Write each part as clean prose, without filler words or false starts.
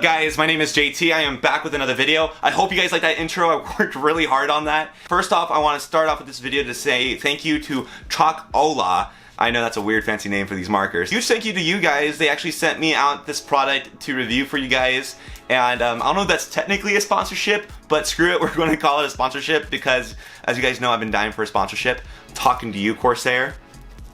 up guys, my name is JT. I am back with another video. I hope you guys like that intro. I worked really hard on that. First off, I want to start off with this video to say thank you to Chalkola. I know that's a weird fancy name for these markers. Huge thank you to you guys. They actually sent me out this product to review for you guys. And I don't know if that's technically a sponsorship, but screw it, we're going to call it a sponsorship because, as you guys know, I've been dying for a sponsorship. I'm talking to you, Corsair.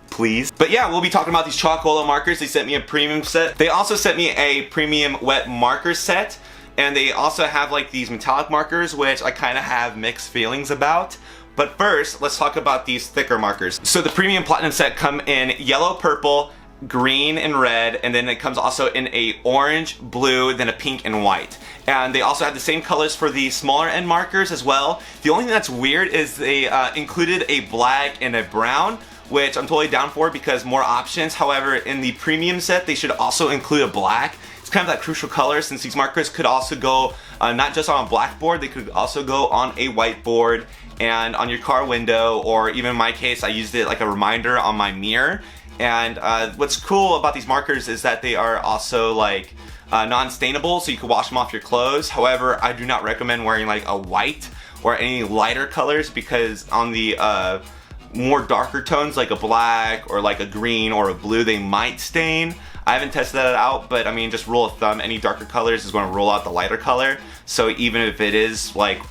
Please. But yeah, we'll be talking about these Chalkola markers. They sent me a premium set. They also sent me a premium wet marker set. And they also have like these metallic markers, which I kind of have mixed feelings about. But first, let's talk about these thicker markers. So the premium platinum set come in yellow, purple, green, and red, and then it comes also in a orange, blue, then a pink and white. And they also have the same colors for the smaller end markers as well. The only thing that's weird is they included a black and a brown, which I'm totally down for because more options. However, in the premium set, they should also include a black. It's kind of that crucial color since these markers could also go not just on a blackboard, they could also go on a whiteboard and on your car window, or even in my case, I used it like a reminder on my mirror. And what's cool about these markers is that they are also like non-stainable, so you can wash them off your clothes. However, I do not recommend wearing like a white or any lighter colors because on the more darker tones like a black or like a green or a blue, they might stain. I haven't tested that out, but I mean, just rule of thumb, any darker colors is going to roll out the lighter color. So even if it is like,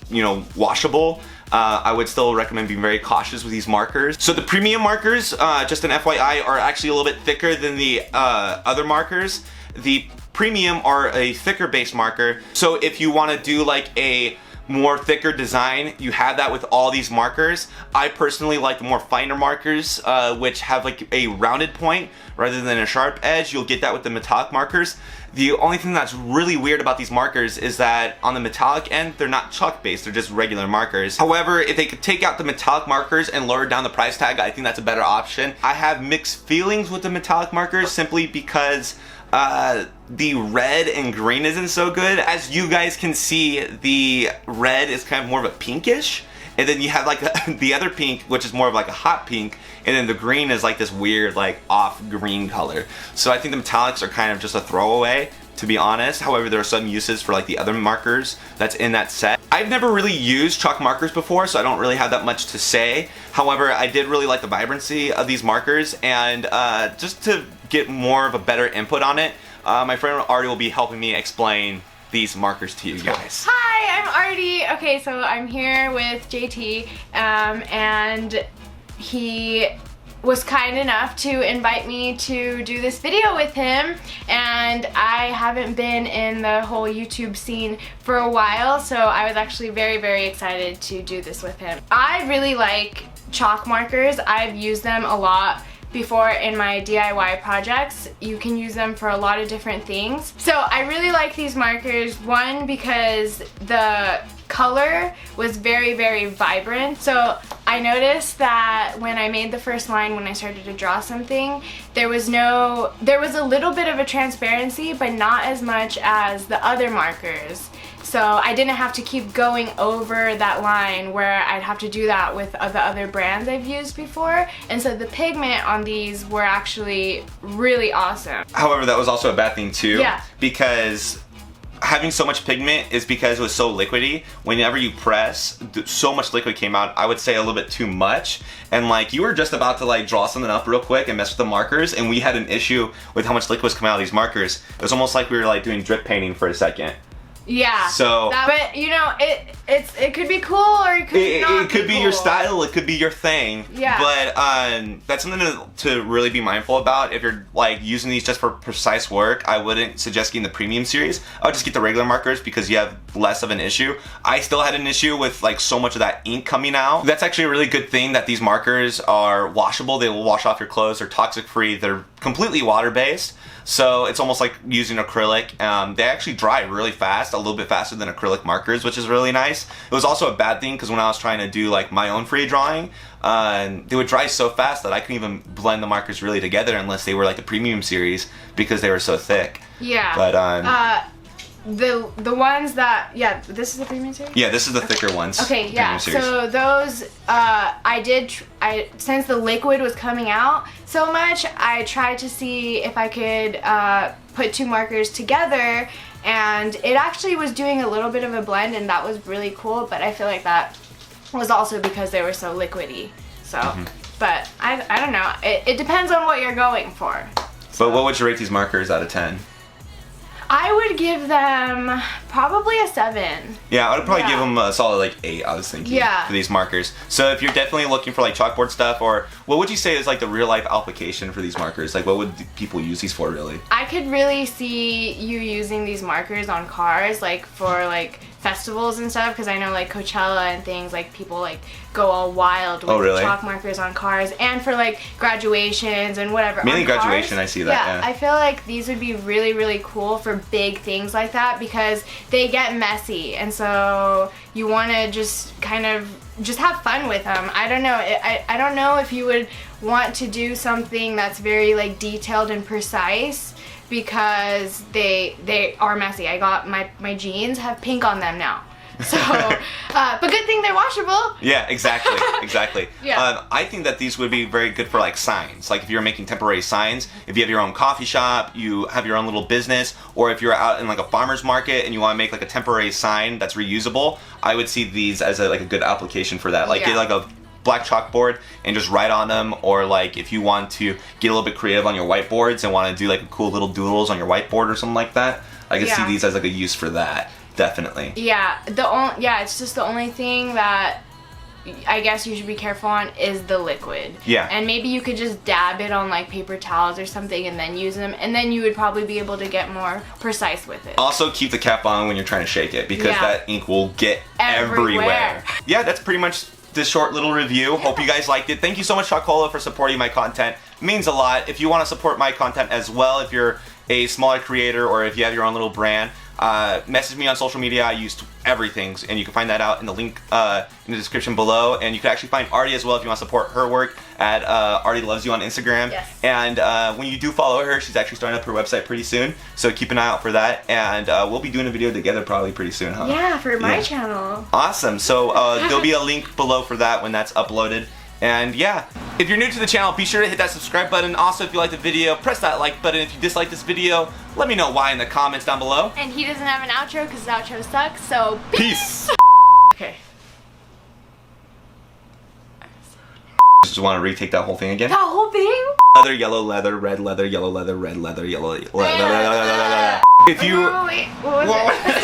you know, washable, I would still recommend being very cautious with these markers. So the premium markers, just an FYI, are actually a little bit thicker than the other markers. The premium are a thicker base marker. So if you want to do like a more thicker design, you have that with all these markers. I personally like the more finer markers, which have like a rounded point rather than a sharp edge. You'll get that with the metallic markers. The only thing that's really weird about these markers is that on the metallic end, they're not chalk based, they're just regular markers. However, if they could take out the metallic markers and lower down the price tag, I think that's a better option. I have mixed feelings with the metallic markers simply because the red and green isn't so good. As you guys can see, the red is kind of more of a pinkish, and then you have like the other pink, which is more of like a hot pink, and then the green is like this weird like off green color. So I think the metallics are kind of just a throwaway, to be honest. However, there are some uses for like the other markers that's in that set. I've never really used chalk markers before, so I don't really have that much to say. However, I did really like the vibrancy of these markers, and just to get more of a better input on it, my friend Artie will be helping me explain these markers to you guys. Hi, I'm Artie. Okay, so I'm here with JT, and he was kind enough to invite me to do this video with him, and I haven't been in the whole YouTube scene for a while, so I was actually very excited to do this with him. I really like chalk markers. I've used them a lot before in my DIY projects. You can use them for a lot of different things. So I really like these markers, one because the color was very vibrant. So I noticed that when I made the first line, when I started to draw something, there was a little bit of a transparency, but not as much as the other markers. So I didn't have to keep going over that line where I'd have to do that with the other brands I've used before. And so the pigment on these were actually really awesome. However, that was also a bad thing too. Yeah. Because having so much pigment is because it was so liquidy. Whenever you press, so much liquid came out. I would say a little bit too much. And like you were just about to like draw something up real quick and mess with the markers, and we had an issue with how much liquid was coming out of these markers. It was almost like we were like doing drip painting for a second. Yeah. So, but you know, it could be cool or it could not. It could be your style. It could be your thing. Yeah. But that's something to really be mindful about. If you're like using these just for precise work, I wouldn't suggest getting the premium series. I would just get the regular markers because you have less of an issue. I still had an issue with like so much of that ink coming out. That's actually a really good thing that these markers are washable. They will wash off your clothes. They're toxic free. They're completely water based. So it's almost like using acrylic. They actually dry really fast, a little bit faster than acrylic markers, which is really nice. It was also a bad thing because when I was trying to do like my own free drawing, they would dry so fast that I couldn't even blend the markers really together unless they were like the premium series because they were so thick. Yeah. But the ones that, yeah, this is the premium series? Yeah, this is the thicker ones. Okay, yeah, so those, since the liquid was coming out so much, I tried to see if I could put two markers together, and it actually was doing a little bit of a blend, and that was really cool, but I feel like that was also because they were so liquidy. So, but I don't know. It depends on what you're going for. But what would you rate these markers out of 10? I would give them probably a 7. Yeah, I would probably give them a solid like 8, I was thinking, for these markers. So if you're definitely looking for like chalkboard stuff, or what would you say is like the real life application for these markers? Like what would people use these for really? I could really see you using these markers on cars, like for like festivals and stuff, because I know like Coachella and things, like people like go all wild with chalk markers on cars, and for like graduations and whatever. Mainly graduation, I see that. Yeah, I feel like these would be really, really cool for big things like that, because they get messy, and so you want to just kind of just have fun with them. I don't know. I don't know if you would want to do something that's very like detailed and precise, because they are messy. I got my jeans have pink on them now. So, but good thing they're washable. Yeah, exactly, exactly. Yeah. I think that these would be very good for like signs. Like if you're making temporary signs, if you have your own coffee shop, you have your own little business, or if you're out in like a farmer's market and you want to make like a temporary sign that's reusable, I would see these as like a good application for that. Like get like a black chalkboard and just write on them, or like if you want to get a little bit creative on your whiteboards and want to do like a cool little doodles on your whiteboard or something like that, I could see these as like a use for that. Definitely. Yeah, it's just the only thing that I guess you should be careful on is the liquid. Yeah. And maybe you could just dab it on like paper towels or something and then use them, and then you would probably be able to get more precise with it. Also keep the cap on when you're trying to shake it, because that ink will get everywhere. Yeah, that's pretty much this short little review. Hope you guys liked it. Thank you so much, Chalkola, for supporting my content. It means a lot. If you want to support my content as well, if you're a smaller creator or if you have your own little brand, message me on social media. I use everything, and you can find that out in the link in the description below. And you can actually find Artie as well if you want to support her work at Artie Loves You on Instagram. Yes. And when you do follow her, she's actually starting up her website pretty soon, so keep an eye out for that. And we'll be doing a video together probably pretty soon, huh? Yeah, for my channel. Awesome. So there'll be a link below for that when that's uploaded. And yeah, if you're new to the channel, be sure to hit that subscribe button. Also, if you like the video, press that like button. If you dislike this video, let me know why in the comments down below. And he doesn't have an outro because his outro sucks, so peace. Okay. Just want to retake that whole thing again? The whole thing? Leather, yellow leather, red leather, yellow leather, red leather, yellow leather. If you... Wait, what was it?